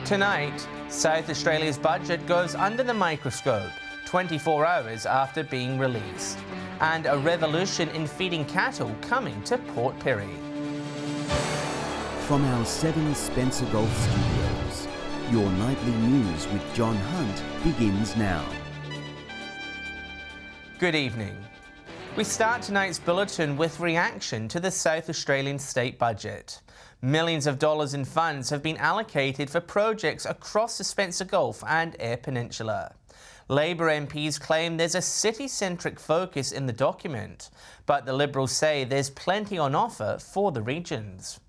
Tonight, South Australia's budget goes under the microscope 24 hours after being released, and a revolution in feeding cattle coming to Port Pirie. From our 7 Spencer Golf Studios, your nightly news with John Hunt begins now. Good evening. We start tonight's bulletin with reaction to the South Australian state budget. Millions of dollars in funds have been allocated for projects across the Spencer Gulf and Eyre Peninsula. Labor MPs claim there's a city-centric focus in the document, but the Liberals say there's plenty on offer for the regions.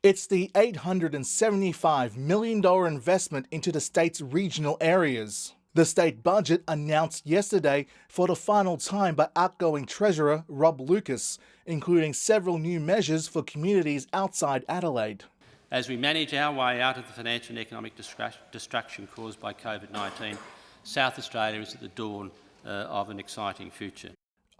It's the $875 million investment into the state's regional areas. The state budget announced yesterday for the final time by outgoing Treasurer Rob Lucas, including several new measures for communities outside Adelaide. As we manage our way out of the financial and economic destruction caused by COVID-19, South Australia is at the dawn of an exciting future.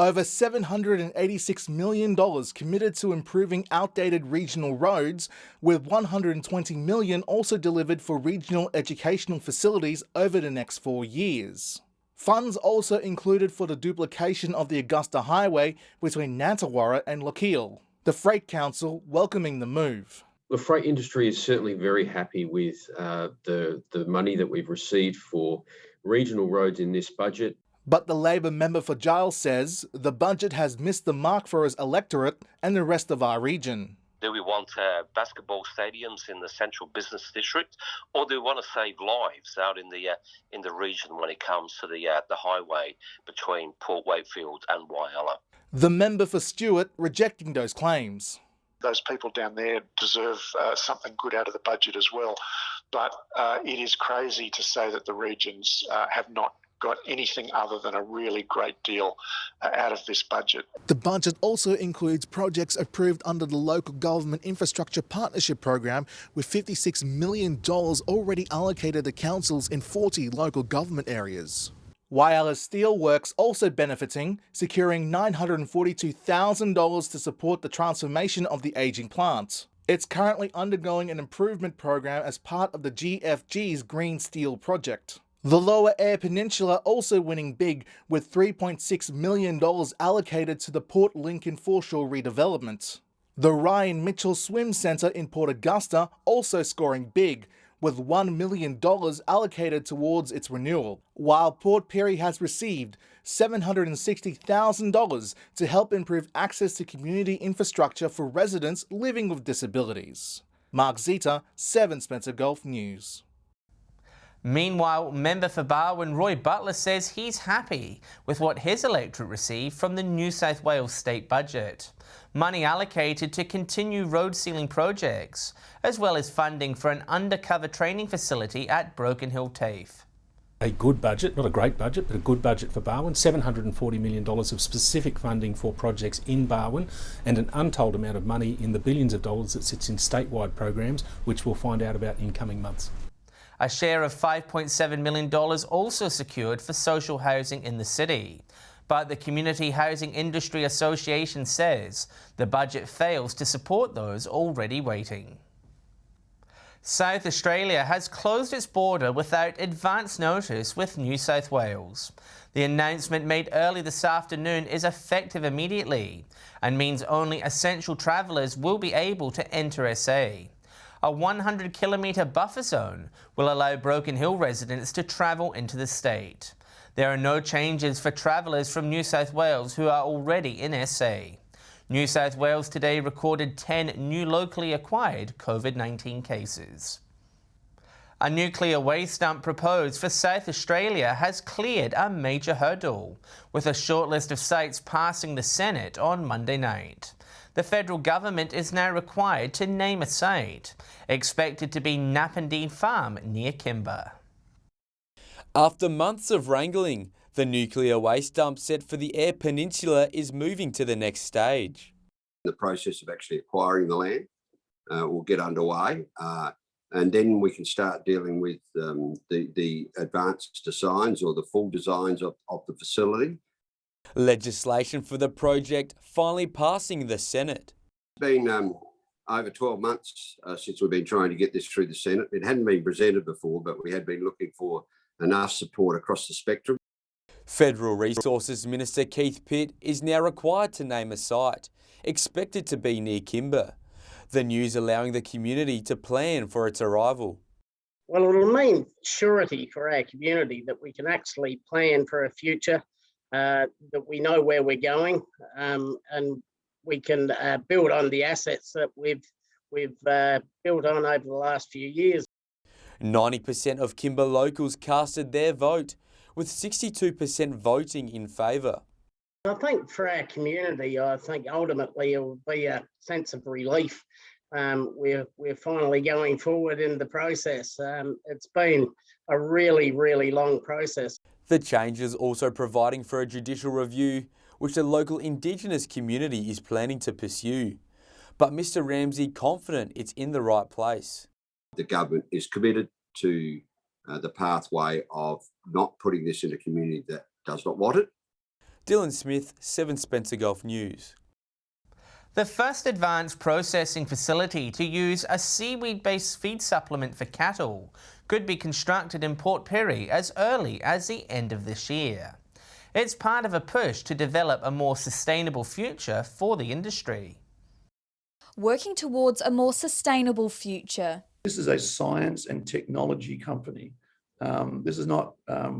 Over $786 million committed to improving outdated regional roads, with $120 million also delivered for regional educational facilities over the next 4 years. Funds also included for the duplication of the Augusta Highway between Nantawarra and Lochiel. The Freight Council welcoming the move. The freight industry is certainly very happy with the money that we've received for regional roads in this budget. But the Labor member for Giles says the budget has missed the mark for his electorate and the rest of our region. Do we want basketball stadiums in the central business district, or do we want to save lives out in the region when it comes to the highway between Port Wakefield and Whyalla? The member for Stewart rejecting those claims. Those people down there deserve something good out of the budget as well, but it is crazy to say that the regions have not got anything other than a really great deal out of this budget. The budget also includes projects approved under the Local Government Infrastructure Partnership Program, with $56 million already allocated to councils in 40 local government areas. Whyalla Steelworks also benefiting, securing $942,000 to support the transformation of the ageing plant. It's currently undergoing an improvement program as part of the GFG's Green Steel project. The Lower Eyre Peninsula also winning big, with $3.6 million allocated to the Port Lincoln foreshore redevelopment. The Ryan Mitchell Swim Centre in Port Augusta also scoring big, with $1 million allocated towards its renewal, while Port Pirie has received $760,000 to help improve access to community infrastructure for residents living with disabilities. Mark Zeta, 7 Spencer Gulf News. Meanwhile, member for Barwon Roy Butler says he's happy with what his electorate received from the New South Wales state budget. Money allocated to continue road sealing projects, as well as funding for an undercover training facility at Broken Hill TAFE. A good budget, not a great budget, but a good budget for Barwon. $740 million of specific funding for projects in Barwon, and an untold amount of money in the billions of dollars that sits in statewide programs, which we'll find out about in coming months. A share of $5.7 million also secured for social housing in the city. But the Community Housing Industry Association says the budget fails to support those already waiting. South Australia has closed its border without advance notice with New South Wales. The announcement made early this afternoon is effective immediately and means only essential travellers will be able to enter SA. A 100-kilometre buffer zone will allow Broken Hill residents to travel into the state. There are no changes for travellers from New South Wales who are already in SA. New South Wales today recorded 10 new locally acquired COVID-19 cases. A nuclear waste dump proposed for South Australia has cleared a major hurdle, with a short list of sites passing the Senate on Monday night. The federal government is now required to name a site, expected to be Napandee Farm near Kimber. After months of wrangling, the nuclear waste dump set for the Eyre Peninsula is moving to the next stage. The process of actually acquiring the land will get underway, and then we can start dealing with the advanced designs or the full designs of the facility. Legislation for the project finally passing the Senate. It's been over 12 months since we've been trying to get this through the Senate. It hadn't been presented before, but we had been looking for enough support across the spectrum. Federal Resources Minister Keith Pitt is now required to name a site, expected to be near Kimber. The news allowing the community to plan for its arrival. Well, it'll mean surety for our community that we can actually plan for a future, that we know where we're going, and we can build on the assets that we've built on over the last few years. 90% of Kimber locals casted their vote, with 62% voting in favour. I think for our community, I think ultimately it will be a sense of relief. We're finally going forward in the process. It's been a really, really long process. The change is also providing for a judicial review, which the local Indigenous community is planning to pursue. But Mr Ramsey confident it's in the right place. The government is committed to the pathway of not putting this in a community that does not want it. Dylan Smith, 7 Spencer Gulf News. The first advanced processing facility to use a seaweed-based feed supplement for cattle could be constructed in Port Pirie as early as the end of this year. It's part of a push to develop a more sustainable future for the industry. Working towards a more sustainable future. This is a science and technology company. This is not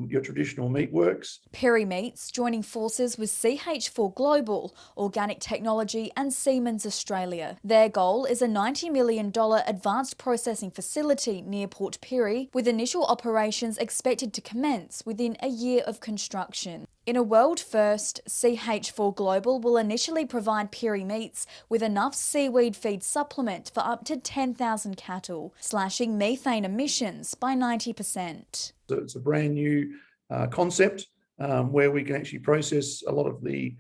your traditional meatworks. Pirie Meats joining forces with CH4 Global, Organic Technology and Siemens Australia. Their goal is a $90 million advanced processing facility near Port Pirie, with initial operations expected to commence within a year of construction. In a world first, CH4 Global will initially provide Pirie Meats with enough seaweed feed supplement for up to 10,000 cattle, slashing methane emissions by 90%. So it's a brand new concept where we can actually process a lot of the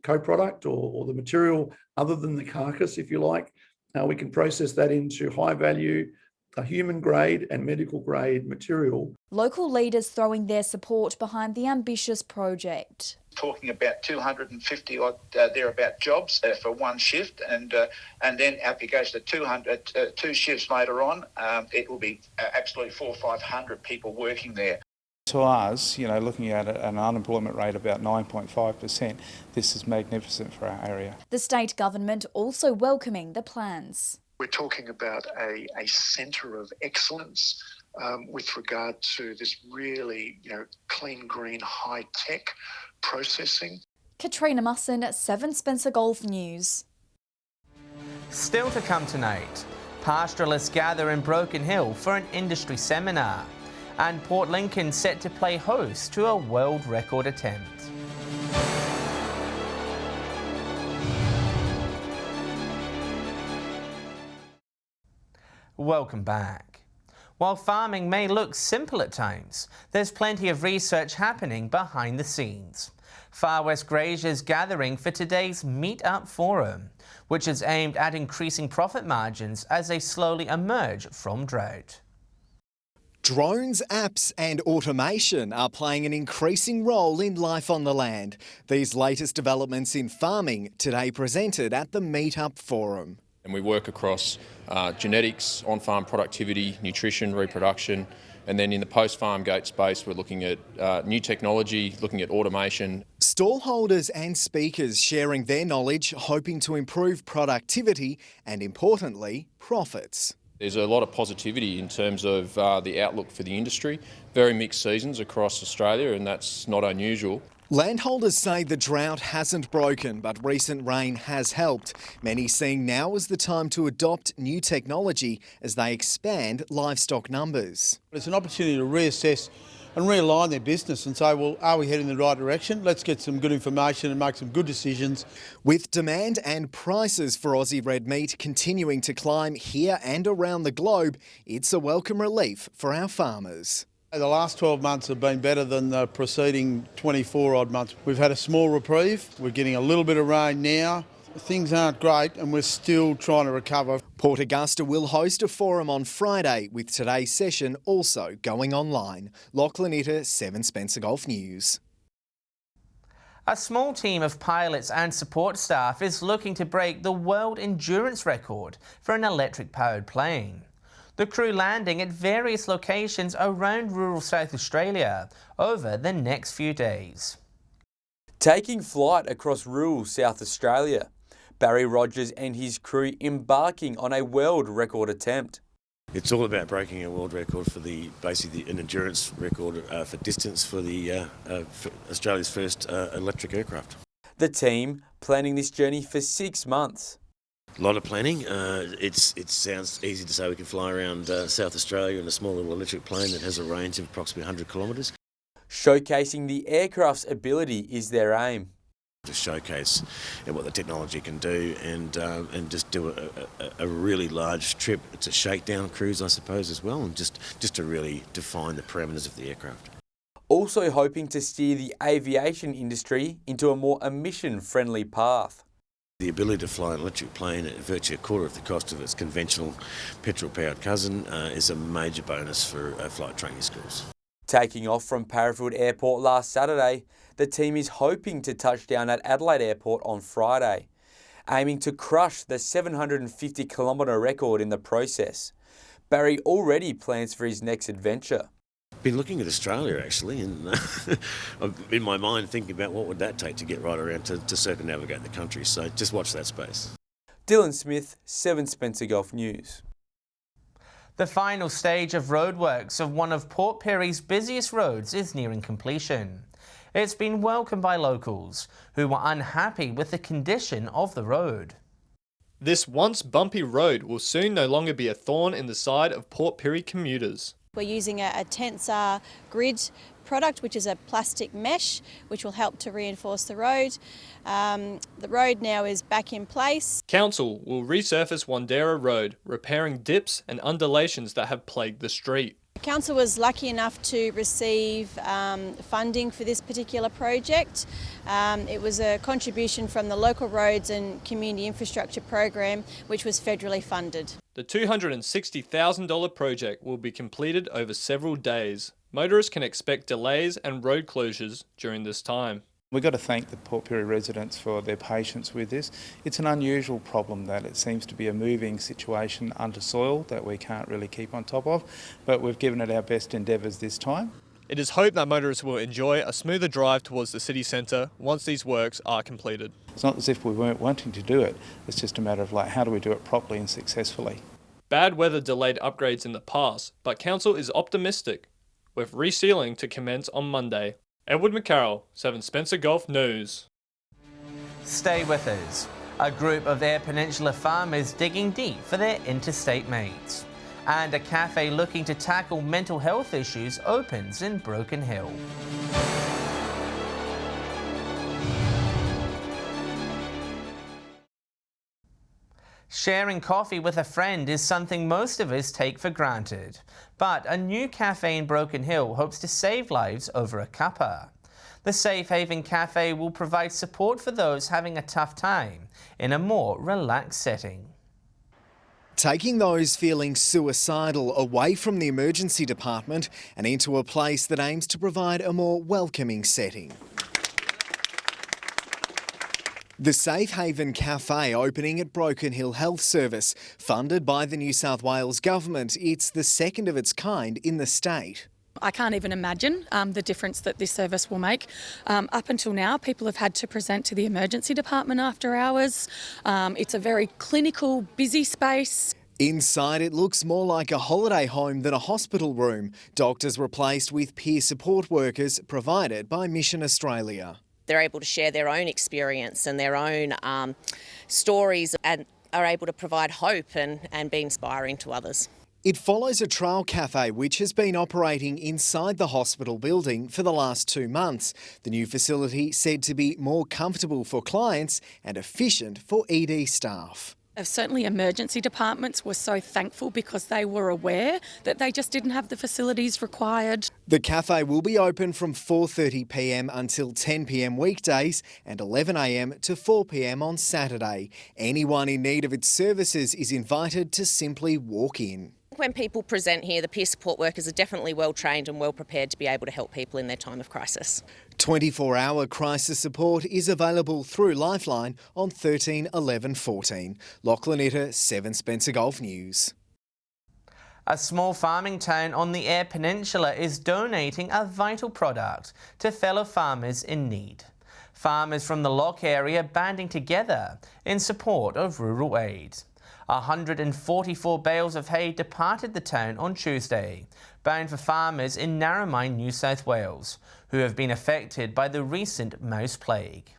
co-product or the material other than the carcass, if you like. We can process that into high value, human grade and medical grade material. Local leaders throwing their support behind the ambitious project. Talking about 250 odd thereabout jobs for one shift, and then if it goes to 2 shifts later on, it will be absolutely 400 or 500 people working there. To us, looking at an unemployment rate about 9.5%, this is magnificent for our area. The state government also welcoming the plans. We're talking about a centre of excellence with regard to this really, clean, green, high-tech processing. Katrina Musson at 7 Spencer Gulf News. Still to come tonight, pastoralists gather in Broken Hill for an industry seminar, and Port Lincoln set to play host to a world record attempt. Welcome back. While farming may look simple at times, there's plenty of research happening behind the scenes. Far West Grazers gathering for today's Meet Up Forum, which is aimed at increasing profit margins as they slowly emerge from drought. Drones, apps and automation are playing an increasing role in life on the land. These latest developments in farming today presented at the Meet Up Forum. And we work across genetics, on-farm productivity, nutrition, reproduction, and then in the post-farm gate space, we're looking at new technology, looking at automation. Stallholders and speakers sharing their knowledge, hoping to improve productivity and, importantly, profits. There's a lot of positivity in terms of the outlook for the industry. Very mixed seasons across Australia, and that's not unusual. Landholders say the drought hasn't broken, but recent rain has helped. Many seeing now as the time to adopt new technology as they expand livestock numbers. It's an opportunity to reassess and realign their business and say, well, are we heading in the right direction? Let's get some good information and make some good decisions. With demand and prices for Aussie red meat continuing to climb here and around the globe, it's a welcome relief for our farmers. The last 12 months have been better than the preceding 24 odd months. We've had a small reprieve. We're getting a little bit of rain now. Things aren't great and we're still trying to recover. Port Augusta will host a forum on Friday, with today's session also going online. Lachlan Itter, 7 Spencer Gulf News. A small team of pilots and support staff is looking to break the world endurance record for an electric-powered plane. The crew landing at various locations around rural South Australia over the next few days. Taking flight across rural South Australia, Barry Rogers and his crew embarking on a world record attempt. It's all about breaking a world record for basically an endurance record for distance for for Australia's first electric aircraft. The team planning this journey for 6 months. A lot of planning. It sounds easy to say we can fly around South Australia in a small little electric plane that has a range of approximately 100 kilometres. Showcasing the aircraft's ability is their aim. To showcase what the technology can do and just do a really large trip. It's a shakedown cruise, I suppose, as well, and just to really define the parameters of the aircraft. Also hoping to steer the aviation industry into a more emission-friendly path. The ability to fly an electric plane at virtually a quarter of the cost of its conventional petrol-powered cousin is a major bonus for flight training schools. Taking off from Parafield Airport last Saturday, the team is hoping to touch down at Adelaide Airport on Friday, aiming to crush the 750-kilometre record in the process. Barry already plans for his next adventure. Been looking at Australia actually, and I'm in my mind thinking about what would that take to get right around to circumnavigate the country. So just watch that space. Dylan Smith, 7 Spencer Golf News. The final stage of roadworks of one of Port Perry's busiest roads is nearing completion. It's been welcomed by locals who were unhappy with the condition of the road. This once bumpy road will soon no longer be a thorn in the side of Port Pirie commuters. We're using a Tensar grid product, which is a plastic mesh, which will help to reinforce the road. The road now is back in place. Council will resurface Wandera Road, repairing dips and undulations that have plagued the street. Council was lucky enough to receive funding for this particular project. It was a contribution from the Local Roads and Community Infrastructure Program, which was federally funded. The $260,000 project will be completed over several days. Motorists can expect delays and road closures during this time. We've got to thank the Port Pirie residents for their patience with this. It's an unusual problem that it seems to be a moving situation under soil that we can't really keep on top of, but we've given it our best endeavours this time. It is hoped that motorists will enjoy a smoother drive towards the city centre once these works are completed. It's not as if we weren't wanting to do it, it's just a matter of how do we do it properly and successfully. Bad weather delayed upgrades in the past, but Council is optimistic, with resealing to commence on Monday. Edward McCarroll, 7 Spencer Golf News. Stay with us. A group of Eyre Peninsula farmers digging deep for their interstate mates. And a cafe looking to tackle mental health issues opens in Broken Hill. Sharing coffee with a friend is something most of us take for granted. But a new cafe in Broken Hill hopes to save lives over a cuppa. The Safe Haven Cafe will provide support for those having a tough time in a more relaxed setting. Taking those feeling suicidal away from the emergency department and into a place that aims to provide a more welcoming setting. The Safe Haven Cafe opening at Broken Hill Health Service, funded by the New South Wales Government. It's the second of its kind in the state. I can't even imagine the difference that this service will make. Up until now, people have had to present to the emergency department after hours. It's a very clinical, busy space. Inside, it looks more like a holiday home than a hospital room. Doctors replaced with peer support workers provided by Mission Australia. They're able to share their own experience and their own stories and are able to provide hope and be inspiring to others. It follows a trial cafe which has been operating inside the hospital building for the last 2 months. The new facility said to be more comfortable for clients and efficient for ED staff. Certainly emergency departments were so thankful because they were aware that they just didn't have the facilities required. The cafe will be open from 4:30 p.m. until 10 p.m. weekdays and 11 a.m. to 4 p.m. on Saturday. Anyone in need of its services is invited to simply walk in. When people present here, the peer support workers are definitely well trained and well prepared to be able to help people in their time of crisis. 24-hour crisis support is available through Lifeline on 13 11 14. Lachlan Itter, 7 Spencer Gulf News. A small farming town on the Eyre Peninsula is donating a vital product to fellow farmers in need. Farmers from the Loch area banding together in support of rural aid. 144 bales of hay departed the town on Tuesday, bound for farmers in Narromine, New South Wales, who have been affected by the recent mouse plague.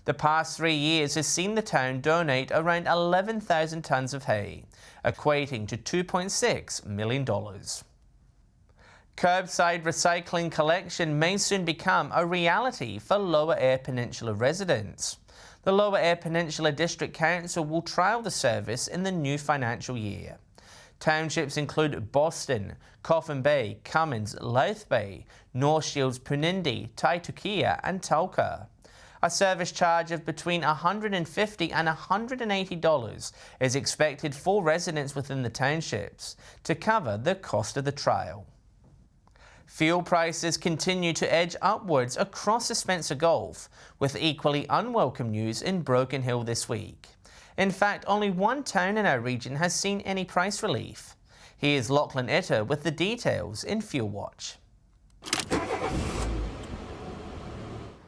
The past 3 years has seen the town donate around 11,000 tonnes of hay, equating to $2.6 million. Curbside recycling collection may soon become a reality for Lower Eyre Peninsula residents. The Lower Eyre Peninsula District Council will trial the service in the new financial year. Townships include Boston, Coffin Bay, Cummins, Louth Bay, North Shields, Punindi, Taitukia and Tulka. A service charge of between $150 and $180 is expected for residents within the townships to cover the cost of the trial. Fuel prices continue to edge upwards across the Spencer Gulf, with equally unwelcome news in Broken Hill this week. In fact, only one town in our region has seen any price relief. Here's Lachlan Itter with the details in Fuel Watch.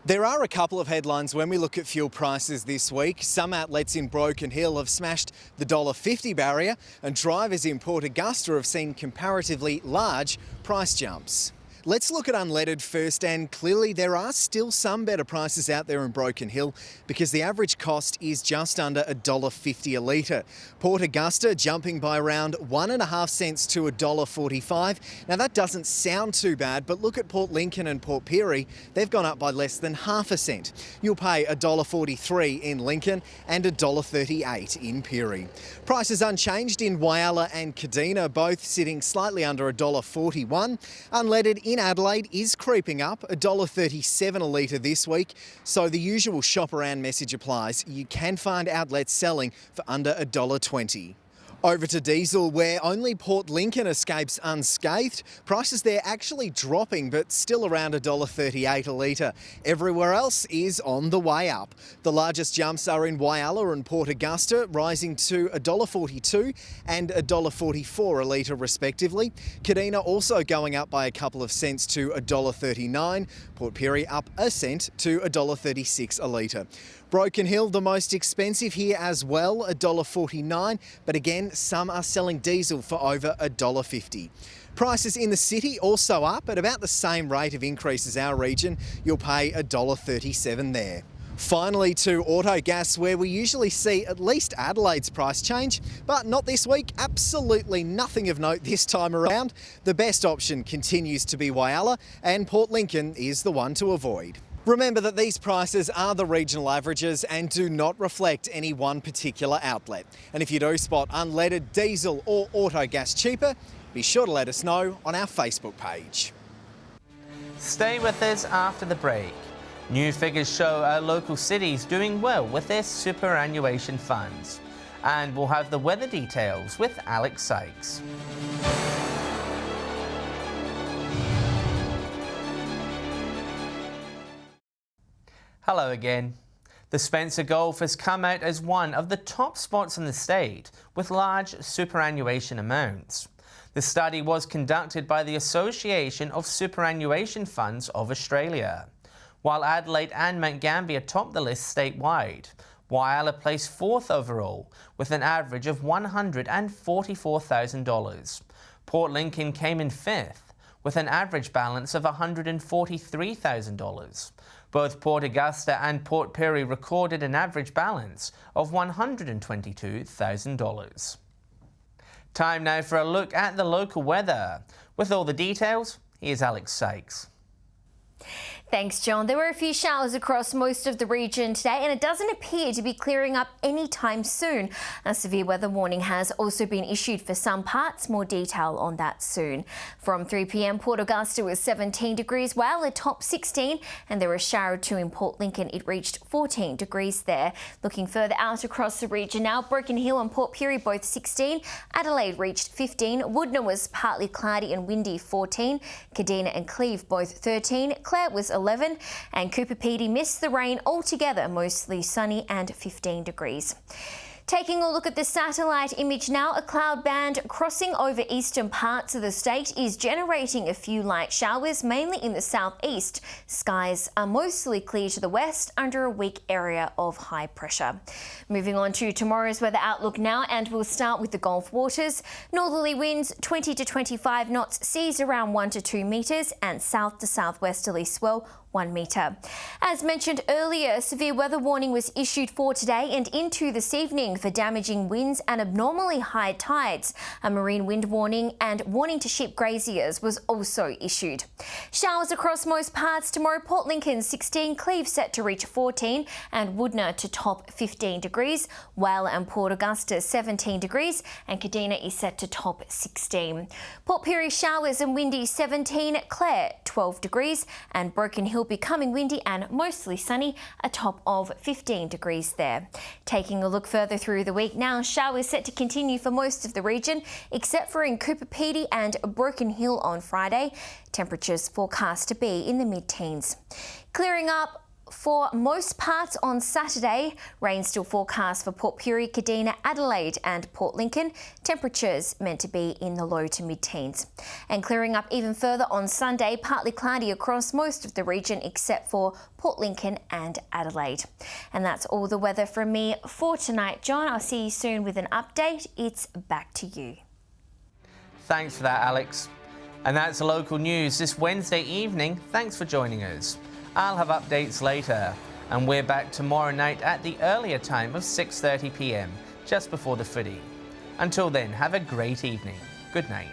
There are a couple of headlines when we look at fuel prices this week. Some outlets in Broken Hill have smashed the $1.50 barrier, and drivers in Port Augusta have seen comparatively large price jumps. Let's look at unleaded first, and clearly there are still some better prices out there in Broken Hill because the average cost is just under $1.50 a litre. Port Augusta jumping by around 1.5 cents to $1.45. Now that doesn't sound too bad, but look at Port Lincoln and Port Pirie. They've gone up by less than half a cent. You'll pay $1.43 in Lincoln and $1.38 in Pirie. Prices unchanged in Whyalla and Kadina, both sitting slightly under $1.41. Unleaded in Adelaide is creeping up, $1.37 a litre this week, so the usual shop around message applies. You can find outlets selling for under $1.20. Over to diesel, where only Port Lincoln escapes unscathed. Prices there actually dropping, but still around $1.38 a litre. Everywhere else is on the way up. The largest jumps are in Whyalla and Port Augusta, rising to $1.42 and $1.44 a litre respectively. Kadina also going up by a couple of cents to $1.39. Port Pirie up a cent to $1.36 a litre. Broken Hill, the most expensive here as well, $1.49, but again, some are selling diesel for over $1.50. Prices in the city also up at about the same rate of increase as our region. You'll pay $1.37 there. Finally to Autogas, where we usually see at least Adelaide's price change, but not this week. Absolutely nothing of note this time around. The best option continues to be Whyalla, and Port Lincoln is the one to avoid. Remember that these prices are the regional averages and do not reflect any one particular outlet. And if you do spot unleaded, diesel or Autogas cheaper, be sure to let us know on our Facebook page. Stay with us after the break. New figures show our local cities doing well with their superannuation funds. And we'll have the weather details with Alex Sykes. Hello again. The Spencer Gulf has come out as one of the top spots in the state with large superannuation amounts. The study was conducted by the Association of Superannuation Funds of Australia. While Adelaide and Mount Gambier topped the list statewide, Whyalla placed 4th overall with an average of $144,000. Port Lincoln came in 5th with an average balance of $143,000. Both Port Augusta and Port Pirie recorded an average balance of $122,000. Time now for a look at the local weather. With all the details, here's Alex Sykes. Thanks, John. There were a few showers across most of the region today, and it doesn't appear to be clearing up anytime soon. A severe weather warning has also been issued for some parts. More detail on that soon. From 3 p.m, Port Augusta was 17 degrees, while it topped 16, and there was a shower or two in Port Lincoln. It reached 14 degrees there. Looking further out across the region now, Broken Hill and Port Pirie both 16. Adelaide reached 15. Woodner was partly cloudy and windy, 14. Kadina and Cleve both 13. Clare was 11, and Cooper Pedy missed the rain altogether, mostly sunny and 15 degrees. Taking a look at the satellite image now, a cloud band crossing over eastern parts of the state is generating a few light showers, mainly in the southeast. Skies are mostly clear to the west under a weak area of high pressure. Moving on to tomorrow's weather outlook now, and we'll start with the Gulf waters. Northerly winds 20 to 25 knots, seas around 1 to 2 metres, and south to southwesterly swell 1 metre. As mentioned earlier, a severe weather warning was issued for today and into this evening for damaging winds and abnormally high tides. A marine wind warning and warning to ship graziers was also issued. Showers across most parts tomorrow. Port Lincoln 16, Cleve set to reach 14, and Woodner to top 15 degrees. Whyalla and Port Augusta 17 degrees, and Kadina is set to top 16. Port Pirie showers and windy 17, Clare 12 degrees, and Broken Hill becoming windy and mostly sunny, a top of 15 degrees there. Taking a look further through the week now, showers set to continue for most of the region, except for in Cooper Pedy and Broken Hill on Friday. Temperatures forecast to be in the mid-teens. Clearing up for most parts on Saturday. Rain still forecast for Port Pirie, Kadina, Adelaide and Port Lincoln. Temperatures meant to be in the low to mid-teens. And clearing up even further on Sunday, partly cloudy across most of the region except for Port Lincoln and Adelaide. And that's all the weather from me for tonight. John, I'll see you soon with an update. It's back to you. Thanks for that, Alex. And that's local news this Wednesday evening. Thanks for joining us. I'll have updates later, and we're back tomorrow night at the earlier time of 6:30 p.m, just before the footy. Until then, have a great evening. Good night.